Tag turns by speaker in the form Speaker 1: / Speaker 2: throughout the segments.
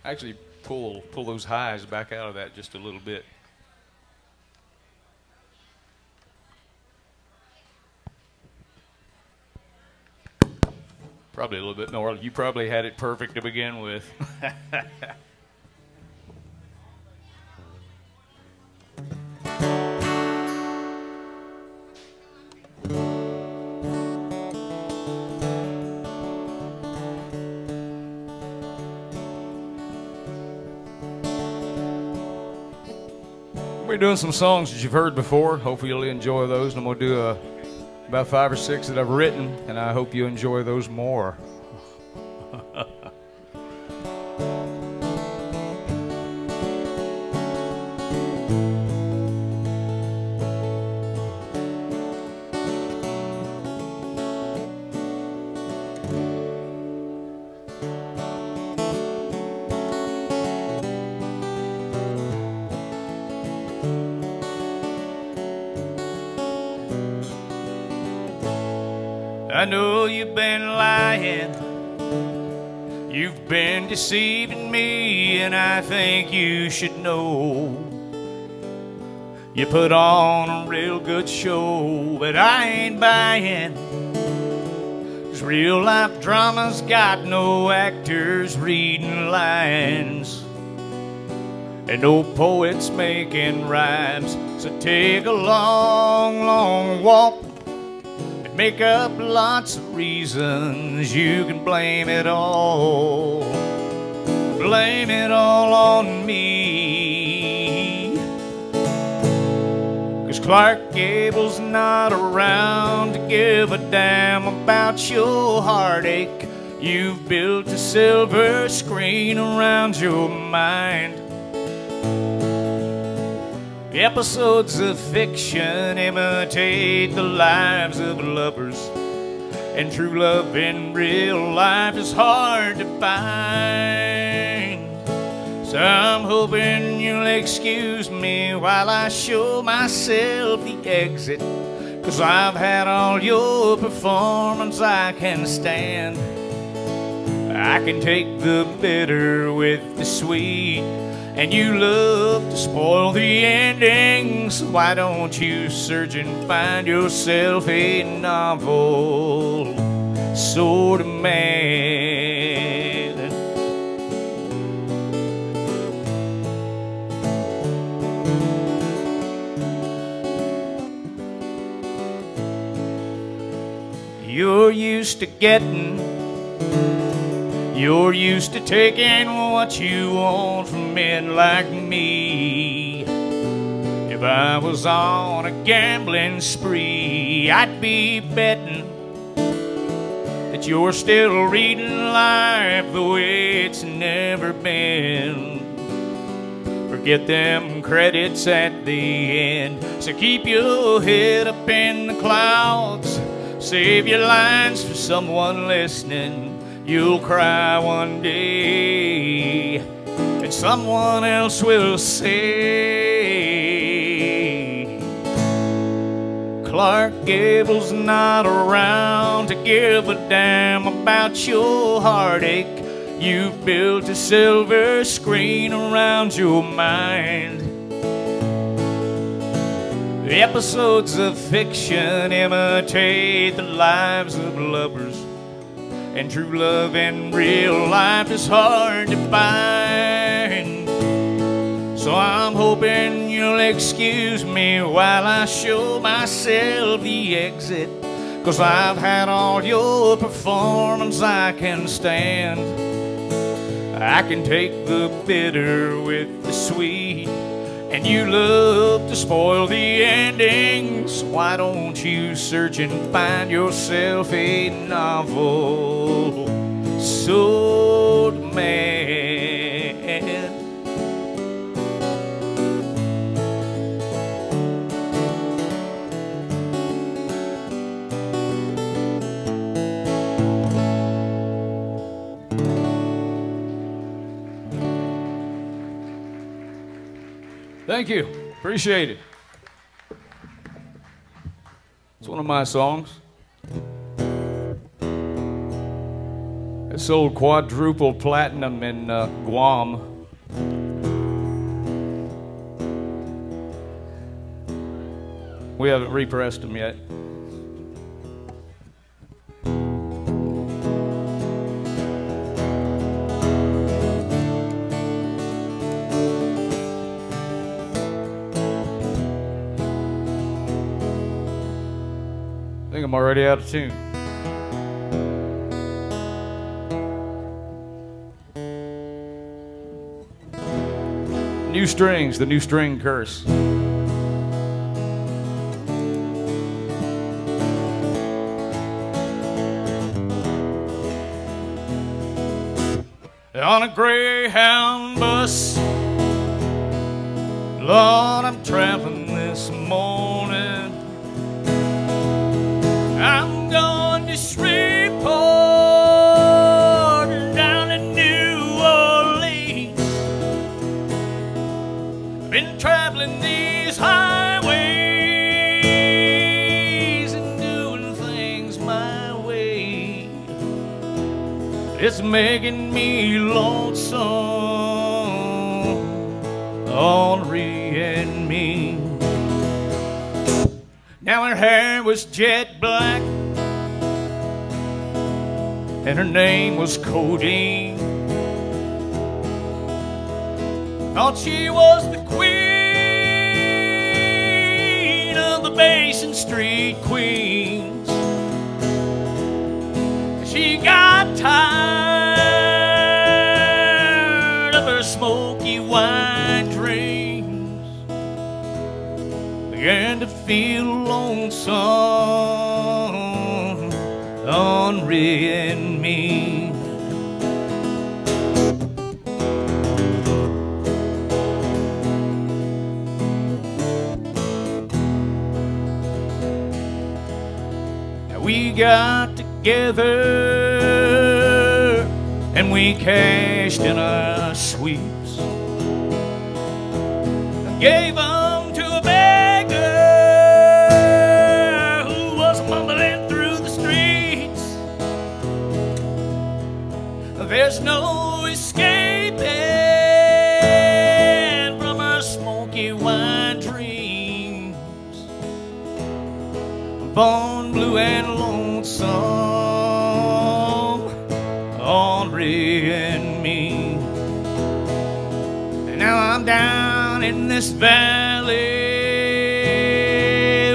Speaker 1: Actually, pull those highs back out of that just a little bit. Probably a little bit more. You probably had it perfect to begin with. We're doing some songs that you've heard before. Hopefully you'll enjoy those. And I'm going to do about 5 or 6 that I've written, and I hope you enjoy those more. I know you've been lying, you've been deceiving me, and I think you should know. You put on a real good show, but I ain't buying. 'Cause real life drama's got no actors reading lines, and no poets making rhymes. So take a long, long walk, make up lots of reasons. You can blame it all on me. 'Cause Clark Gable's not around to give a damn about your heartache. You've built a silver screen around your mind. Episodes of fiction imitate the lives of lovers, and true love in real life is hard to find. So I'm hoping you'll excuse me while I show myself the exit, 'cause I've had all your performance I can stand. I can take the bitter with the sweet, and you love to spoil the endings. Why don't you search and find yourself a novel sort of man? You're used to getting, you're used to taking what you want from men like me. If I was on a gambling spree, I'd be betting that you're still reading life the way it's never been. Forget them credits at the end, so keep your head up in the clouds. Save your lines for someone listening. You'll cry one day, and someone else will say, Clark Gable's not around to give a damn about your heartache. You've built a silver screen around your mind. The episodes of fiction imitate the lives of lovers, and true love in real life is hard to find. So I'm hoping you'll excuse me while I show myself the exit, 'cause I've had all your performance I can stand. I can take the bitter with the sweet, and you love to spoil the endings. Why don't you search and find yourself a novel sort of man? Thank you. Appreciate it. It's one of my songs. It sold quadruple platinum in Guam. We haven't repressed them yet. I think I'm already out of tune. New strings, the new string curse. On a Greyhound bus, Lord, I'm traveling this morning. I'm going to Shreveport, down in New Orleans. Been traveling these highways and doing things my way. It's making me lonesome, Henri and me. Now her hair was jet black and her name was Codeine. Thought she was the queen of the Basin Street Queens. She got tired of her smoky wine dreams, began to feel lonesome, Henri and me. Now we got together and we cashed in our sweeps. I gave them to a beggar who was mumbling through the streets. There's no escaping from our smoky wine dreams. Born blue and lonesome, Henri and me. And now I'm down in this valley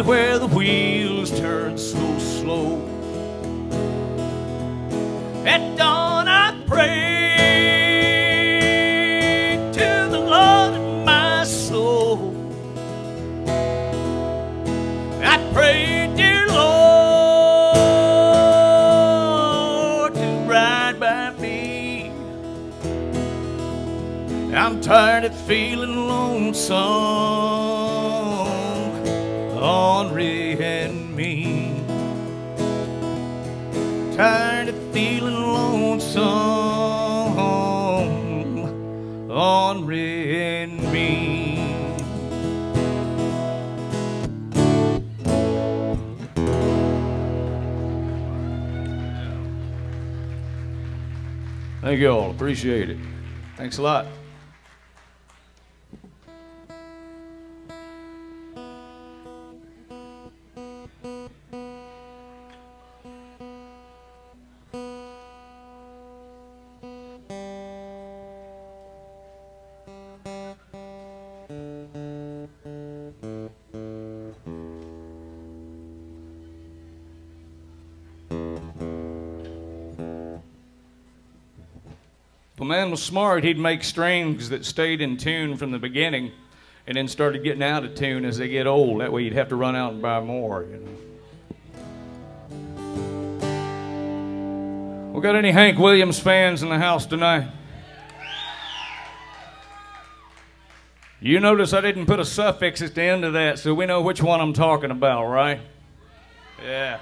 Speaker 1: where the wheels turn so slow. At dawn I pray to the Lord of my soul. I pray, dear Lord, to ride by me. I'm tired of feeling lonesome, Henri and me. Tired of feeling lonesome, Henri and me. Thank you all. Appreciate it. Thanks a lot. If a man was smart, he'd make strings that stayed in tune from the beginning and then started getting out of tune as they get old. That way you'd have to run out and buy more, you know. We got any Hank Williams fans in the house tonight? You notice I didn't put a suffix at the end of that, so we know which one I'm talking about, right? Yeah.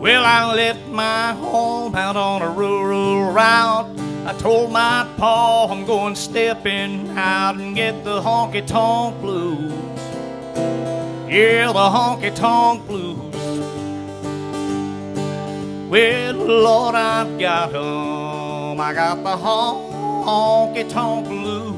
Speaker 1: Well, I left my home out on a rural route. I told my pa I'm going stepping out and get the honky-tonk blues. Yeah, the honky-tonk blues. Well, Lord, I've got 'em. I got the honky-tonk blues.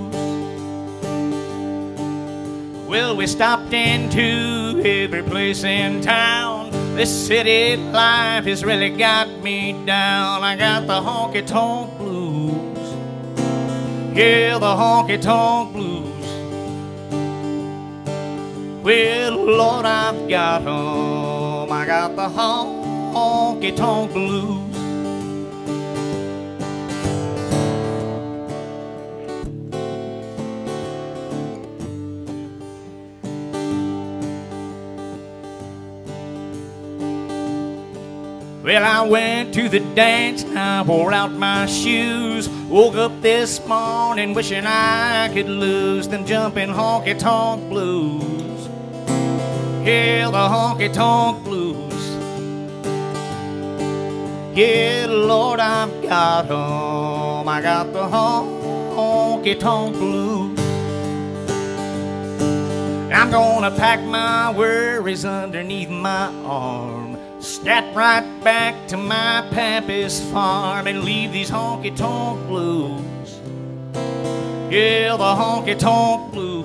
Speaker 1: Well, we stopped into every place in town. This city life has really got me down. I got the honky-tonk blues. Yeah, the honky-tonk blues. Well, Lord, I've got 'em. I got the honky-tonk blues. Well, I went to the dance and I wore out my shoes. Woke up this morning wishing I could lose them jumping honky-tonk blues. Yeah, the honky-tonk blues. Yeah, Lord, I've got 'em. I got the honky-tonk blues. I'm gonna pack my worries underneath my arm, step right back to my pappy's farm and leave these honky-tonk blues. Yeah, the honky-tonk blues.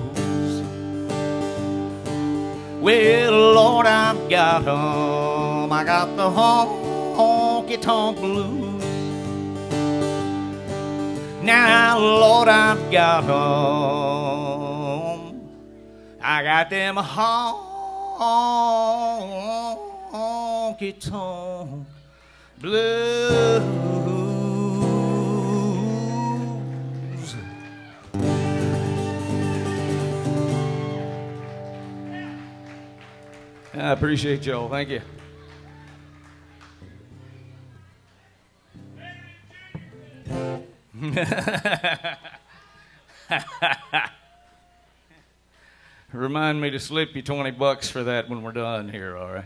Speaker 1: Well, Lord, I've got 'em. I got the honky-tonk blues. Now, Lord, I've got 'em. I got them honky-tonk blues. I appreciate y'all. Thank you. Remind me to slip you $20 for that when we're done here, all right?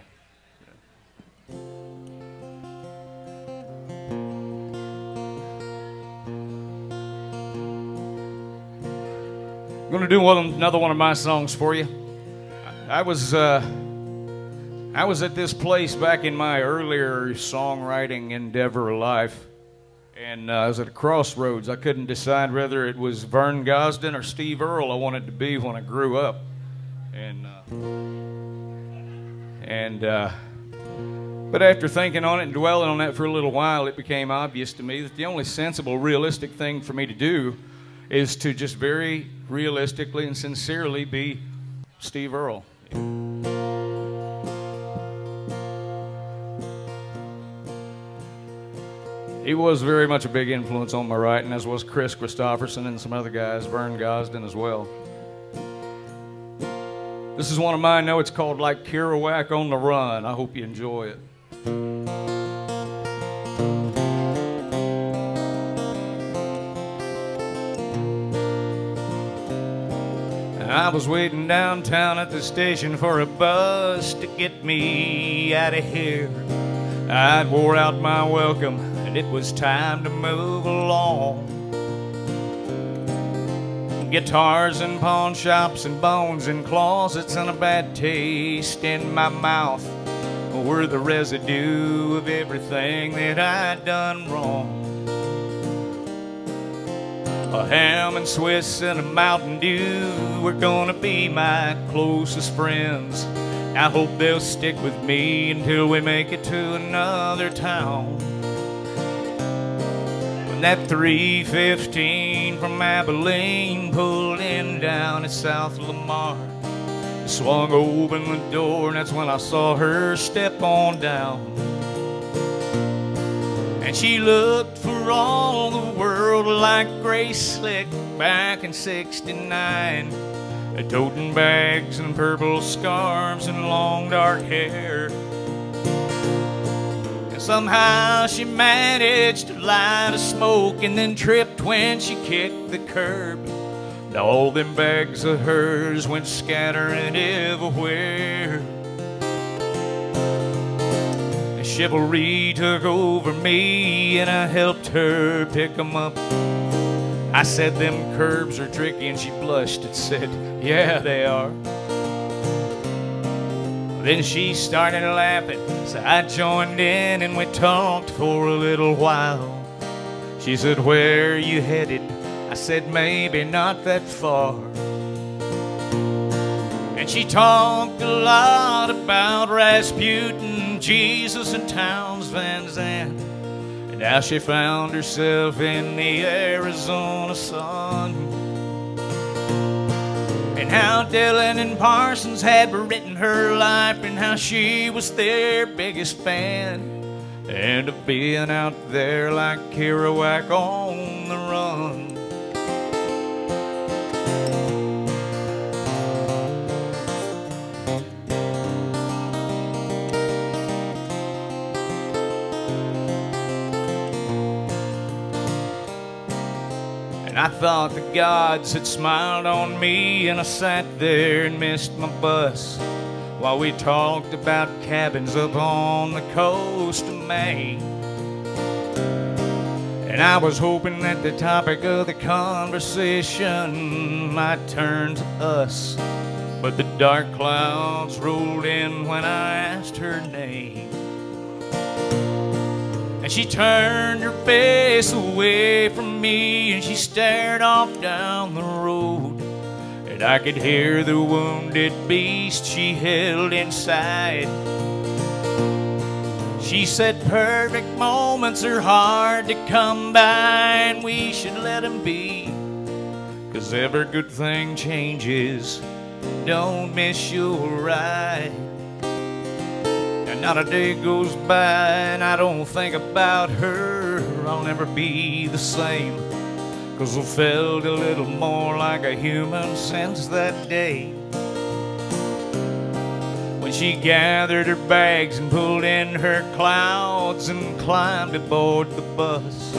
Speaker 1: I'm going to do another one of my songs for you. I was at this place back in my earlier songwriting endeavor life, and I was at a crossroads. I couldn't decide whether it was Vern Gosdin or Steve Earle I wanted to be when I grew up. But after thinking on it and dwelling on that for a little while, it became obvious to me that the only sensible, realistic thing for me to do is to just very realistically and sincerely be Steve Earle. He was very much a big influence on my writing, as was Chris Christopherson and some other guys, Vern Gosdin as well. This is one of mine. I know it's called Like Kerouac on the Run. I hope you enjoy it. I was waiting downtown at the station for a bus to get me out of here. I'd wore out my welcome and it was time to move along. Guitars and pawn shops and bones and closets and a bad taste in my mouth were the residue of everything that I'd done wrong. A ham and Swiss and a Mountain Dew were gonna be my closest friends. I hope they'll stick with me until we make it to another town. When that 315 from Abilene pulled in down at South Lamar, I swung open the door and that's when I saw her step on down. And she looked for all the world like Grace Slick back in '69, toting bags and purple scarves and long dark hair. And somehow she managed to light a smoke and then tripped when she kicked the curb. Now all them bags of hers went scattering everywhere. Chivalry took over me and I helped her pick 'em up. I said them curbs are tricky and she blushed and said, yeah, they are. Then she started laughing, so I joined in and we talked for a little while. She said, "Where are you headed?" I said, "Maybe not that far." And she talked a lot about Rasputin, Jesus, and Townes Van Zandt, and how she found herself in the Arizona sun, and how Dylan and Parsons had written her life, and how she was their biggest fan, and of being out there like Kerouac on the run. And I thought the gods had smiled on me, and I sat there and missed my bus while we talked about cabins up on the coast of Maine. And I was hoping that the topic of the conversation might turn to us, but the dark clouds rolled in when I asked her name. And she turned her face away from me, and she stared off down the road, and I could hear the wounded beast she held inside. She said, "Perfect moments are hard to come by, and we should let them be, 'cause every good thing changes. Don't miss your ride." And not a day goes by and I don't think about her. I'll never be the same, 'cause I felt a little more like a human since that day, when she gathered her bags and pulled in her clouds and climbed aboard the bus.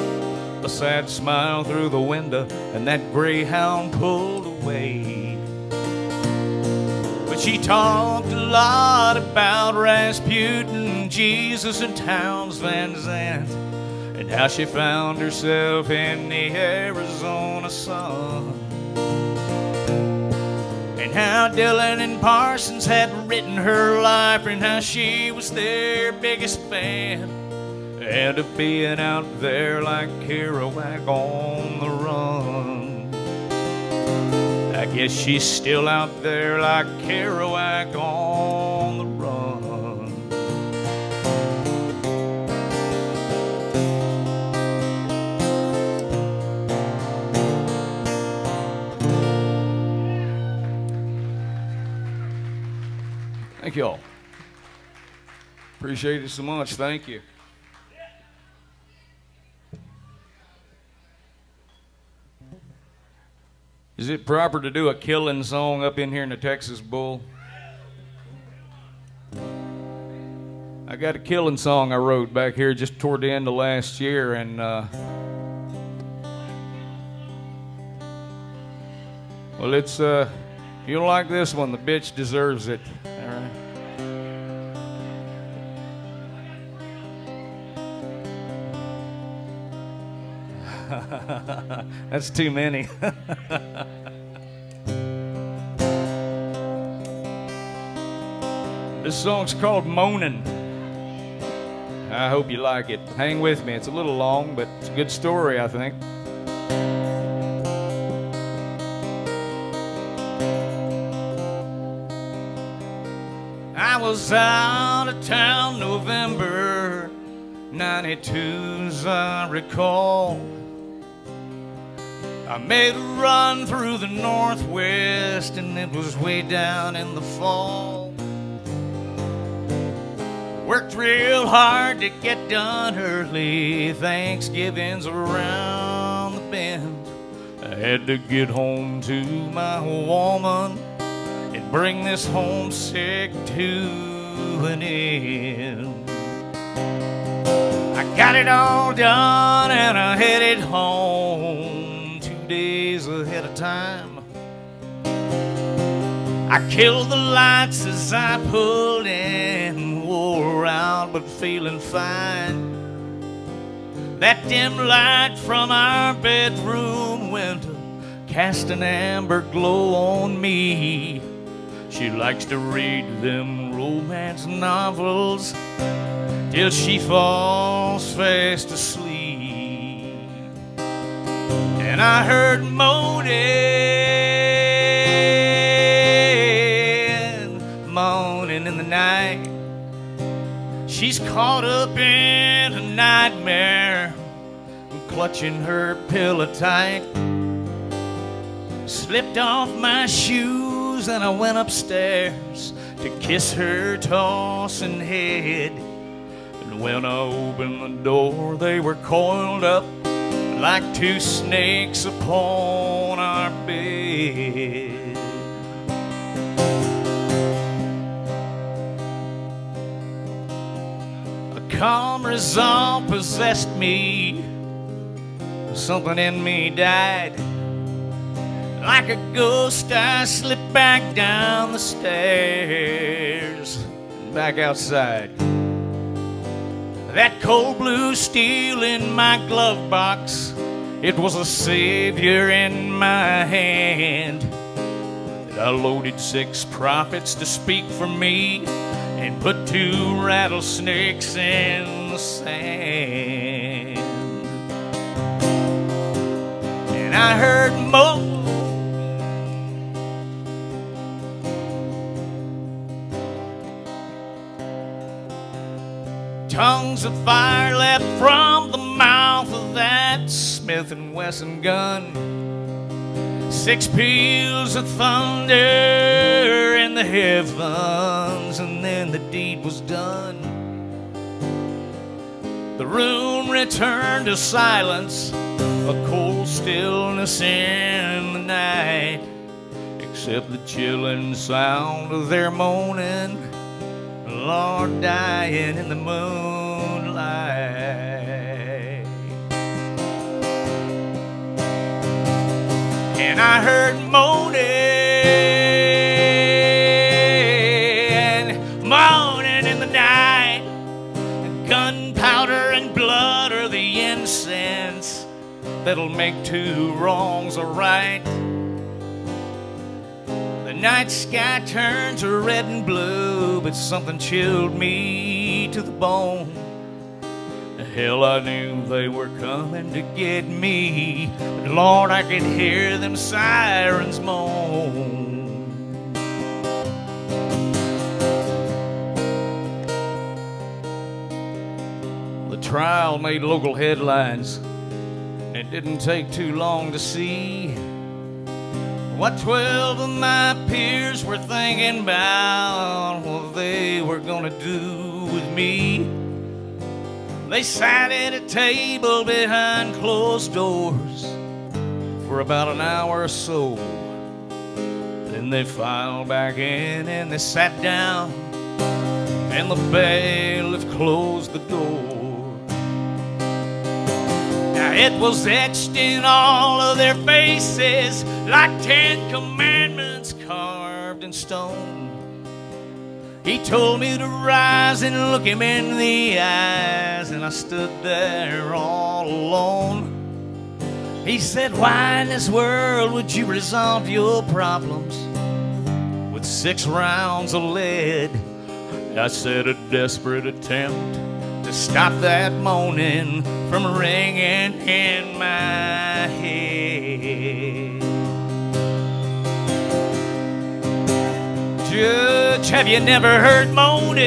Speaker 1: A sad smile through the window, and that greyhound pulled away. But she talked a lot about Rasputin, Jesus, and Townes Van Zandt, and how she found herself in the Arizona sun, and how Dylan and Parsons had written her life, and how she was their biggest fan, and of being out there like Kerouac on the run. I guess she's still out there like Kerouac on the run. Thank you all. Appreciate it so much. Thank you. Is it proper to do a killing song up in here in the Texas Bull? I got a killing song I wrote back here just toward the end of last year, and well, it's you'll like this one. The bitch deserves it. All right. That's too many. This song's called Moanin'. I hope you like it. Hang with me. It's a little long, but it's a good story, I think. I was out of town November '92, as I recall. I made a run through the Northwest, and it was way down in the fall. Worked real hard to get done early. Thanksgiving's around the bend. I had to get home to my woman and bring this homesick to an end. I got it all done and I headed home 2 days ahead of time. I killed the lights as I pulled in, wore out but feeling fine. That dim light from our bedroom window cast an amber glow on me. She likes to read them romance novels till she falls fast asleep. And I heard moaning in the night. She's caught up in a nightmare, clutching her pillow tight. Slipped off my shoes and I went upstairs to kiss her tossing head. And when I opened the door, they were coiled up like two snakes upon our bed. A calm resolve possessed me. Something in me died. Like a ghost, I slipped back down the stairs and back outside. That cold blue steel in my glove box, it was a savior in my hand. And I loaded 6 prophets to speak for me and put 2 rattlesnakes in the sand. And I heard more. Tongues of fire leapt from the mouth of that Smith & Wesson gun. 6 peals of thunder in the heavens, and then the deed was done. The room returned to silence, a cold stillness in the night, except the chilling sound of their moaning, Lord, dying in the moonlight. And I heard moaning in the night. Gunpowder and blood are the incense that'll make 2 wrongs a right. The night sky turns red and blue, but something chilled me to the bone. Hell, I knew they were coming to get me, but Lord, I could hear them sirens moan. The trial made local headlines, and it didn't take too long to see what 12 of my peers were thinking about what they were gonna do with me. They sat at a table behind closed doors for about an hour or so. Then they filed back in and they sat down, and the bailiff closed the door. Now it was etched in all of their faces like 10 commandments carved in stone. He told me to rise and look him in the eyes, and I stood there all alone. He said, why in this world would you resolve your problems with 6 rounds of lead? I said, a desperate attempt to stop that moaning from ringing in my head. Judge, have you never heard moaning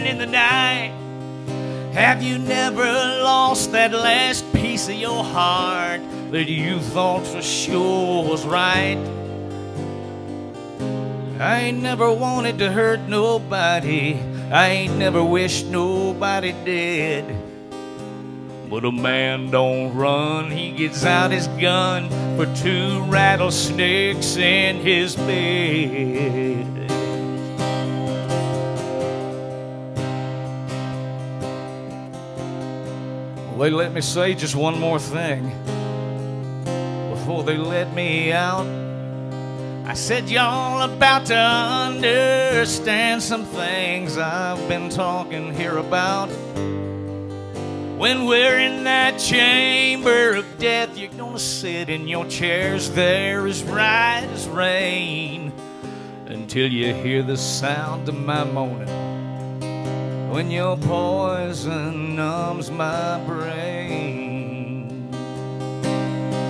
Speaker 1: in the night? Have you never lost that last piece of your heart that you thought for sure was right? I ain't never wanted to hurt nobody, I ain't never wished nobody dead. But a man don't run, he gets out his gun for 2 rattlesnakes in his bed. Well, they let me say just one more thing before they let me out. I said, y'all about to understand some things I've been talking here about. When we're in that chamber of death, you're gonna sit in your chairs there as right as rain until you hear the sound of my moaning when your poison numbs my brain.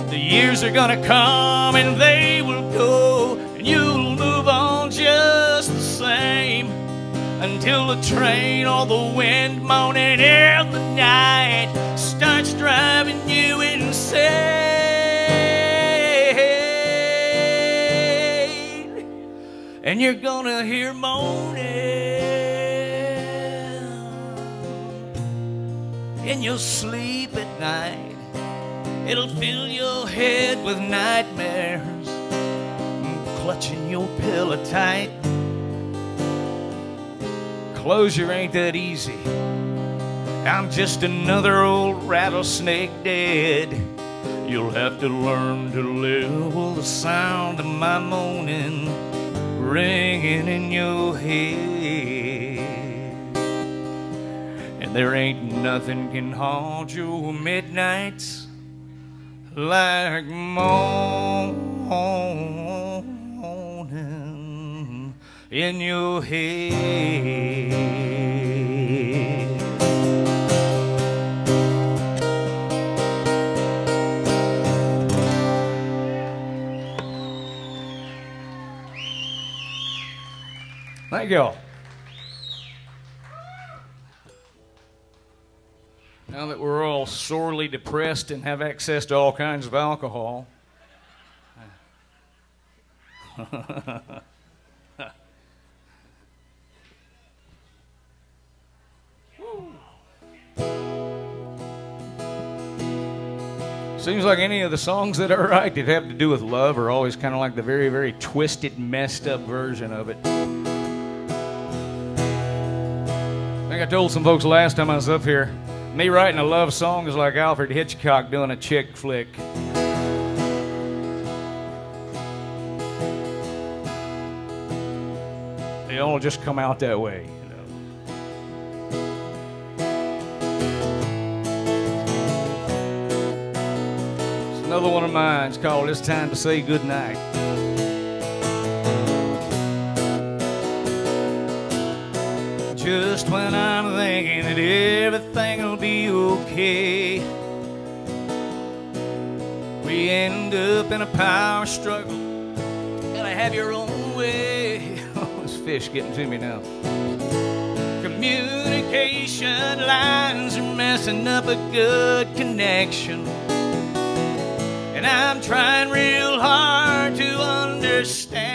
Speaker 1: The years are gonna come and they will go, and you'll move on just the same until the train or the wind moaning in the night starts driving you insane. And you're gonna hear moaning in your sleep at night. It'll fill your head with nightmares, clutching your pillow tight. Closure ain't that easy. I'm just another old rattlesnake dead. You'll have to learn to live with the sound of my moaning ringing in your head. And there ain't nothing can haunt your midnights like moaning in your head. Thank y'all. Now that we're all sorely depressed and have access to all kinds of alcohol, seems like any of the songs that I write that have to do with love are always kind of like the very, very twisted, messed up version of it. I think I told some folks last time I was up here, me writing a love song is like Alfred Hitchcock doing a chick flick. They all just come out that way, you know. It's another one of mine. It's called It's Time to Say Goodnight. Just when I'm thinking that everything will be okay, we end up in a power struggle. Gotta have your own way. Oh, this fish getting to me now. Communication lines are messing up a good connection, and I'm trying real hard to understand.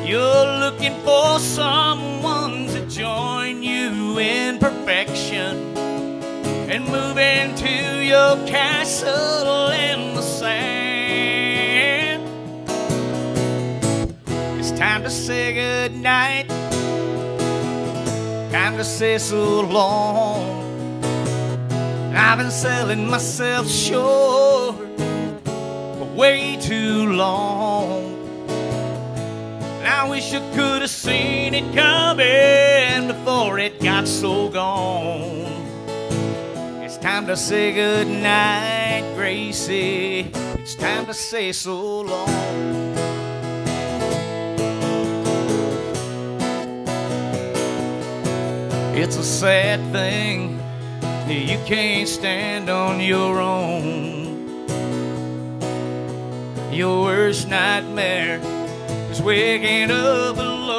Speaker 1: You're looking for someone to join you in perfection and move into your castle in the sand. It's time to say goodnight, time to say so long. I've been selling myself short for way too long. I wish I could have seen it coming before it got so gone. It's time to say goodnight, Gracie. It's time to say so long. It's a sad thing you can't stand on your own. Your worst nightmare is waking up alone.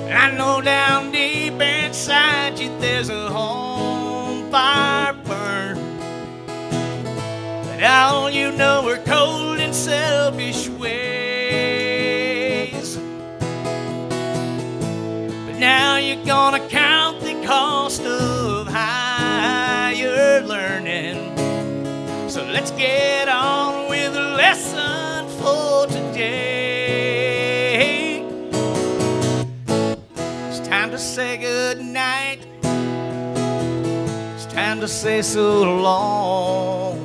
Speaker 1: And I know down deep inside you there's a home fire burn, but all you know are cold and selfish ways. But now you're gonna count the cost of higher learning. So let's get on with the lesson for today. It's time to say goodnight. It's time to say so long.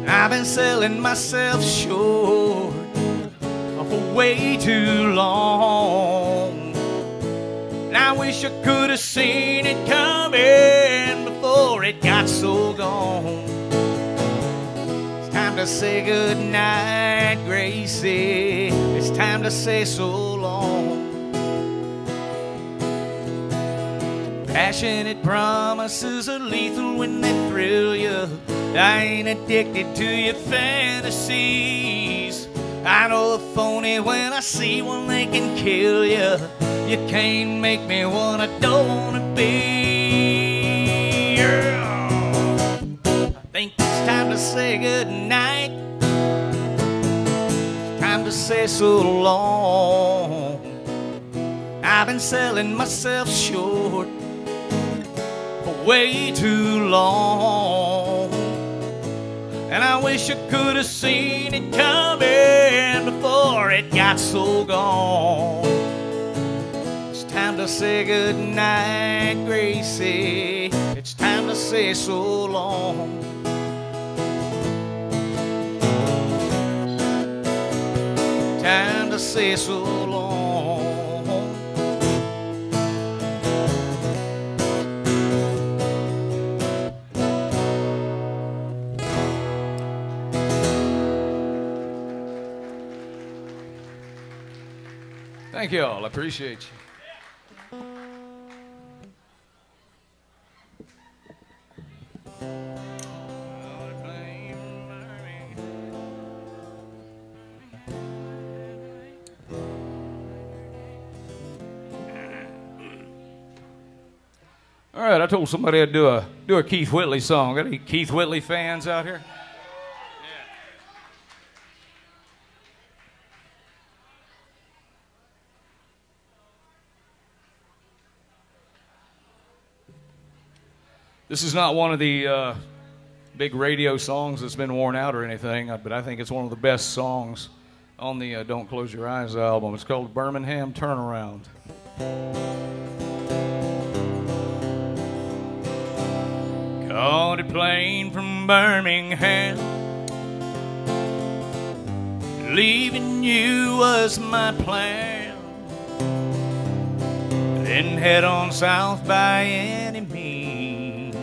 Speaker 1: I've been selling myself short for way too long. And I wish I could have seen it coming before it got so gone. It's time to say goodnight, Gracie. It's time to say so long. Passionate promises are lethal when they thrill you. I ain't addicted to your fantasies. I know a phony when I see one, they can kill you. You can't make me what I don't wanna be. I think it's time to say goodnight. It's time to say so long. I've been selling myself short for way too long. And I wish I could have seen it coming before it got so gone. It's time to say goodnight, Gracie. It's time to say so long. Time to say so long. Thank you all. I appreciate you. All right, I told somebody I'd do a Keith Whitley song. Got any Keith Whitley fans out here? This is not one of the big radio songs that's been worn out or anything, but I think it's one of the best songs on the Don't Close Your Eyes album. It's called Birmingham Turnaround. Caught a plane from Birmingham, leaving you was my plan. Then head on south by any means.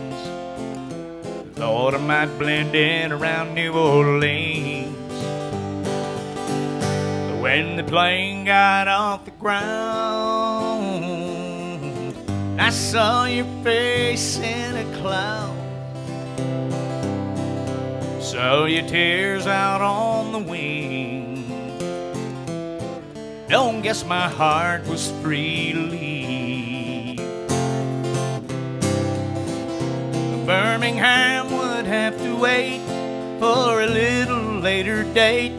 Speaker 1: Thought I might blend in around New Orleans. But when the plane got off the ground, I saw your face in a cloud. Saw your tears out on the wing. Don't guess my heart was free to leave. Birmingham would have to wait for a little later date,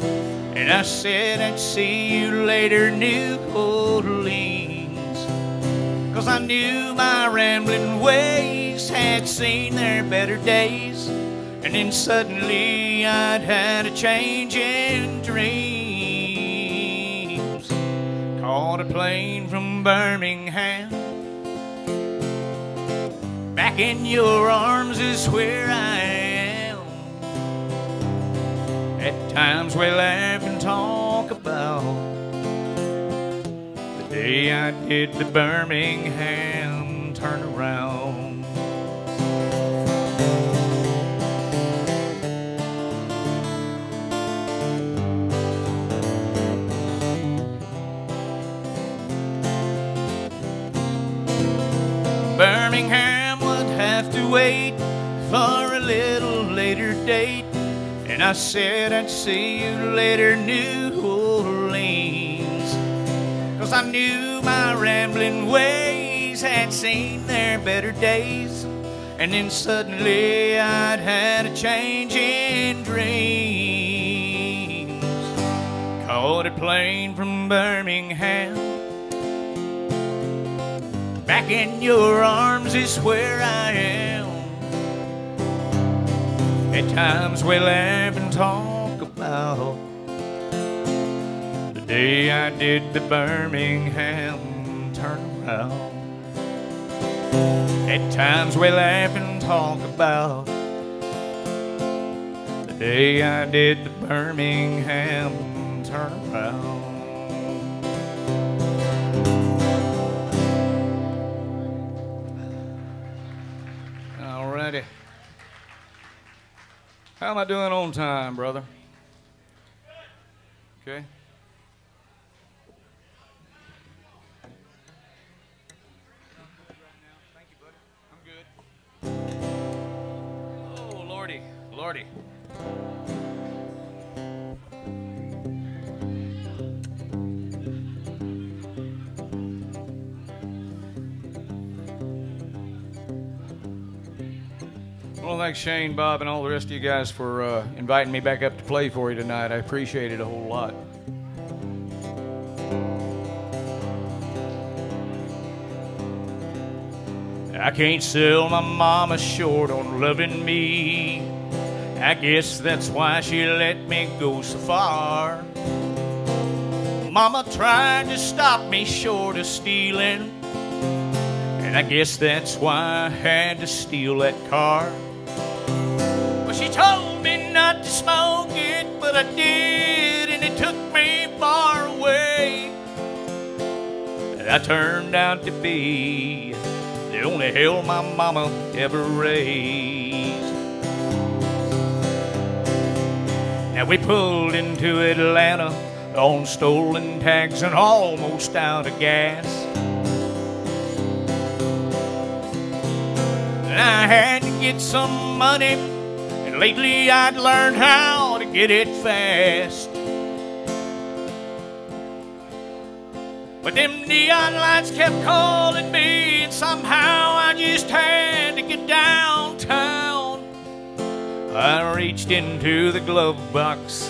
Speaker 1: and I said I'd see you later, New Orleans. 'Cause I knew my rambling ways had seen their better days, and then suddenly I'd had a change in dreams. Caught a plane from Birmingham, back in your arms is where I am. At times we laugh and talk about the day I did the Birmingham turnaround. Birmingham would have to wait for a little later date, and I said I'd see you later, New Orleans. 'Cause I knew my rambling ways had seen their better days, and then suddenly I'd had a change in dreams. Caught a plane from Birmingham, back in your arms is where I am. At times we laugh and talk about the day I did the Birmingham turnaround. At times we laugh and talk about the day I did the Birmingham turnaround. How am I doing on time, brother? Okay. Oh, Lordy, Lordy. Well, thanks Shane, Bob, and all the rest of you guys for inviting me back up to play for you tonight. I appreciate it a whole lot. I can't sell my mama short on loving me. I guess that's why she let me go so far. Mama tried to stop me short of stealing, and I guess that's why I had to steal that car. Well, she told me not to smoke it, but I did, and it took me far away. And I turned out to be the only hell my mama ever raised. Now we pulled into Atlanta on stolen tags and almost out of gas. And I had to get some money, and lately I'd learned how to get it fast. But them neon lights kept calling me, and somehow I just had to get downtown. I reached into the glove box,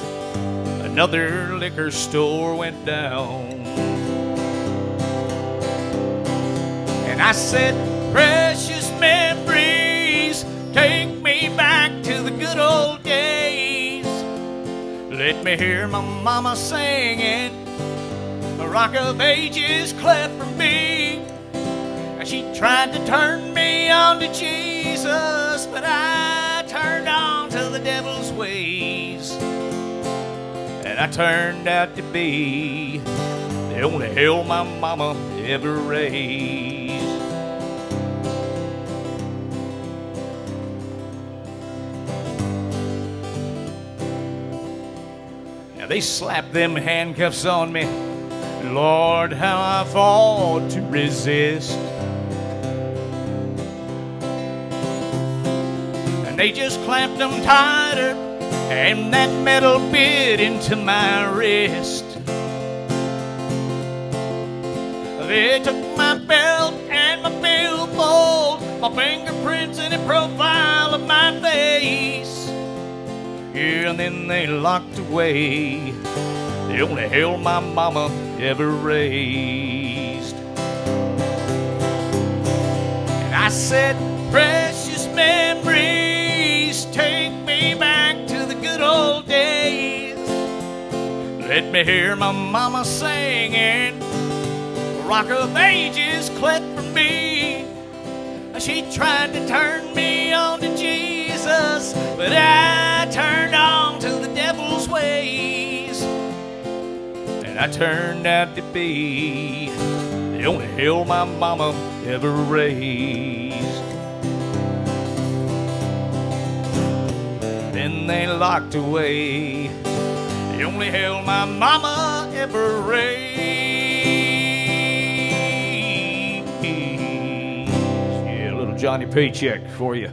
Speaker 1: another liquor store went down. And I said, precious memories, take me back to the good old days. Let me hear my mama singing, a rock of ages cleft from me. She tried to turn me on to Jesus, but I turned on to the devil's ways. And I turned out to be the only hell my mama ever raised. Now they slapped them handcuffs on me. Lord, how I fought to resist. And they just clamped them tighter, and that metal bit into my wrist. They took my belt and my billfold, my fingerprints and a profile of my face. Yeah, and then they locked away the only hell my mama ever raised. And I said, precious memories, take me back to the good old days. Let me hear my mama singing, rock of ages cleft from me. She tried to turn me on to Jesus, but I turned on to the devil's ways. And I turned out to be the only hell my mama ever raised. Then they locked away the only hell my mama ever raised. Yeah, a little Johnny Paycheck for you.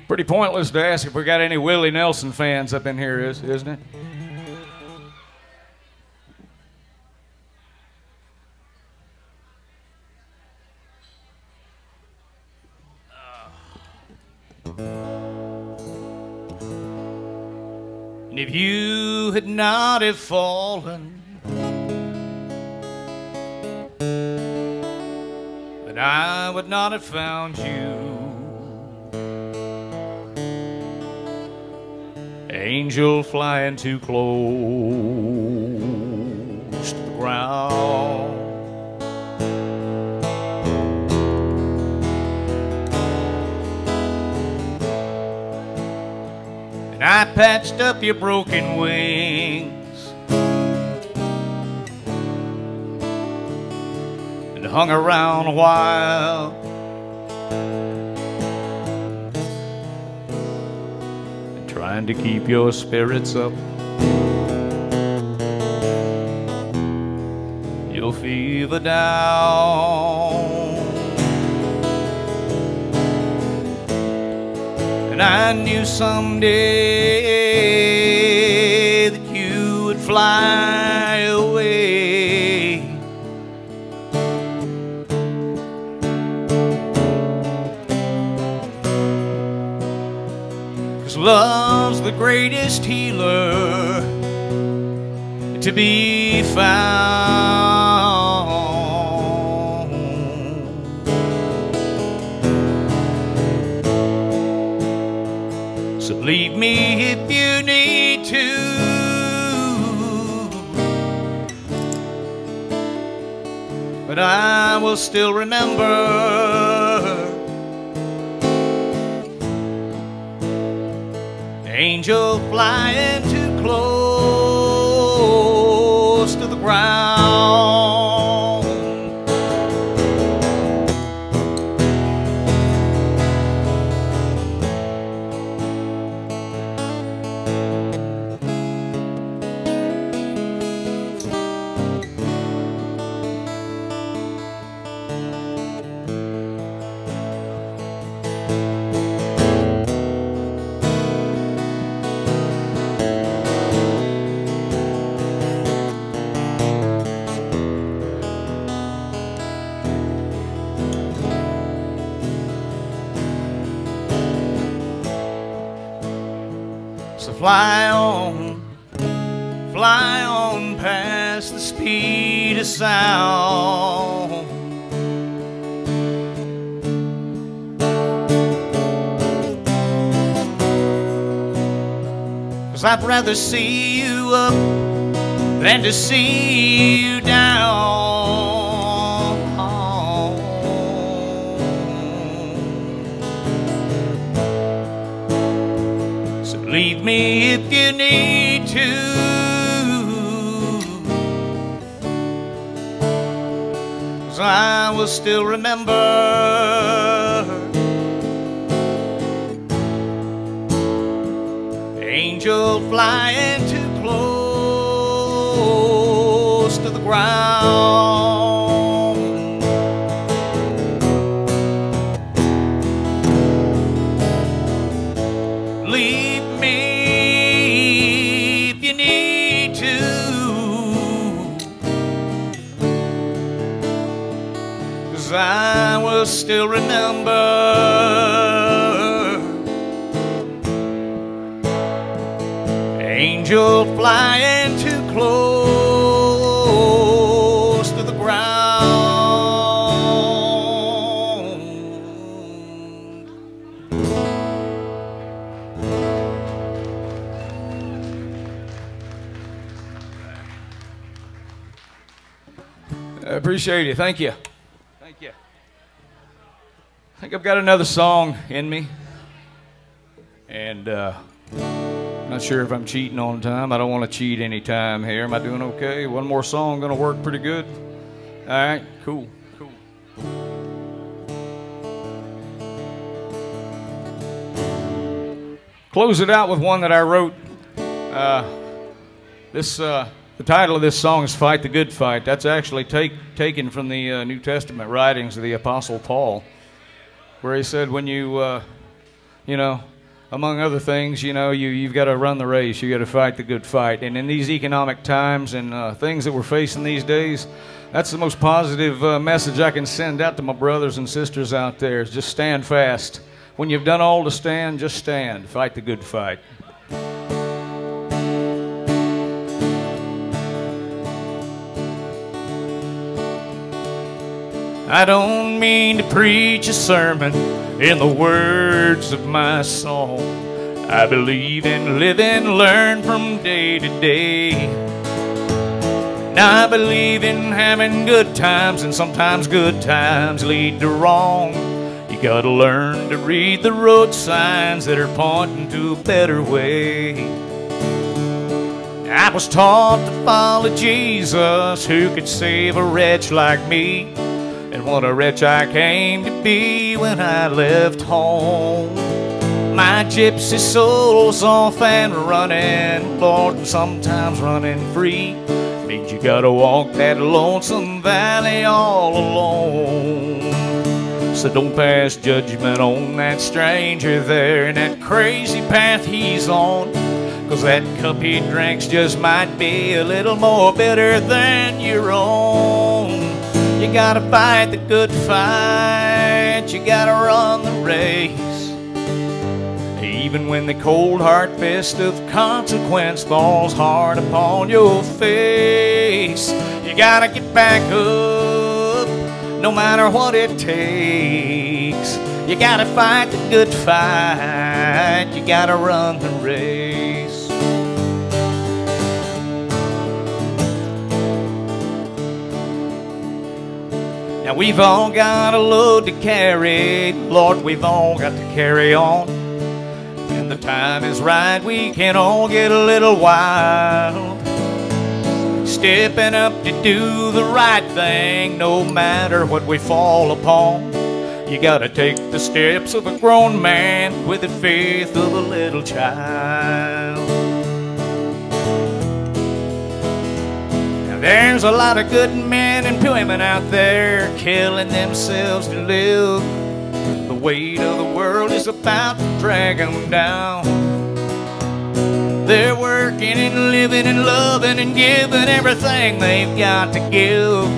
Speaker 1: Pretty pointless to ask if we got any Willie Nelson fans up in here, isn't it? And if you had not have fallen, then I would not have found you. Angel flying too close to the ground. and I patched up your broken wings and hung around a while. Trying to keep your spirits up. You'll fever down. And I knew someday that you would fly away. 'Cause love's the greatest healer to be found. So leave me if you need to, but I will still remember. Angel flying too close to the ground. So fly on past the speed of sound. 'Cause I'd rather see you up than to see you down. Leave me if you need to, 'cause I will still remember. Angel flying too close to the ground. Leave me if you need to, 'cause I will still remember. Angel flying too close to the ground. I appreciate it. Thank you. Thank you. I think I've got another song in me. And not sure if I'm cheating on time. I don't want to cheat any time here. Am I doing okay? One more song going to work pretty good? All right. Cool. Cool. Close it out with one that I wrote. The title of this song is "Fight the Good Fight." That's actually taken from the New Testament writings of the Apostle Paul, where he said, when you know, among other things, you know, you've got to run the race. You've got to fight the good fight. And in these economic times and things that we're facing these days, that's the most positive message I can send out to my brothers and sisters out there, is just stand fast. When you've done all to stand, just stand. Fight the good fight. I don't mean to preach a sermon in the words of my song. I believe in live and learn from day to day. And I believe in having good times, and sometimes good times lead to wrong. You You gotta learn to read the road signs that are pointing to a better way. I was taught to follow Jesus, who could save a wretch like me. And what a wretch I came to be when I left home. My gypsy soul's off and running, Lord, and sometimes running free. Means you gotta walk that lonesome valley all alone. So don't pass judgment on that stranger there and that crazy path he's on, 'cause that cup he drinks just might be a little more bitter than your own. You gotta fight the good fight, you gotta run the race. Even when the cold hard fist of consequence falls hard upon your face, you gotta get back up, no matter what it takes. You gotta fight the good fight, you gotta run the race. Now we've all got a load to carry, Lord, we've all got to carry on. When the time is right, we can all get a little wild, stepping up to do the right thing, no matter what we fall upon. You gotta take the steps of a grown man with the faith of a little child. Now there's a lot of good men and women out there killing themselves to live. The weight of the world is about to drag them down. They're working and living and loving and giving everything they've got to give.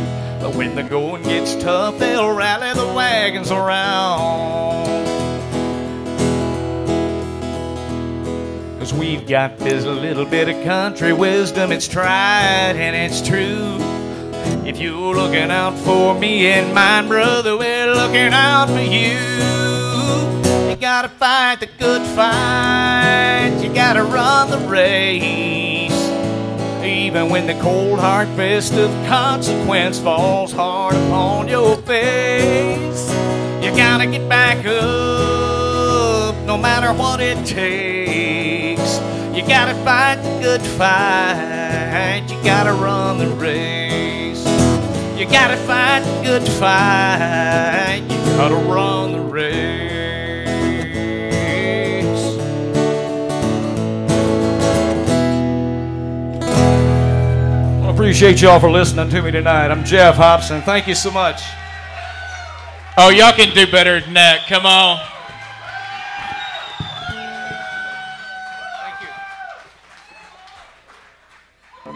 Speaker 1: But when the going gets tough, they'll rally the wagons around. 'Cause we've got this little bit of country wisdom, it's tried and it's true. If you're looking out for me and mine, brother, we're looking out for you. You gotta fight the good fight, you gotta run the race. Even when the cold hard fist of consequence falls hard upon your face, you gotta get back up, no matter what it takes. You gotta fight the good fight, you gotta run the race. You gotta fight the good fight, you gotta run the race. I appreciate y'all for listening to me tonight. I'm Jeff Hopson. Thank you so much.
Speaker 2: Oh, y'all can do better than that. Come on.
Speaker 1: Thank you.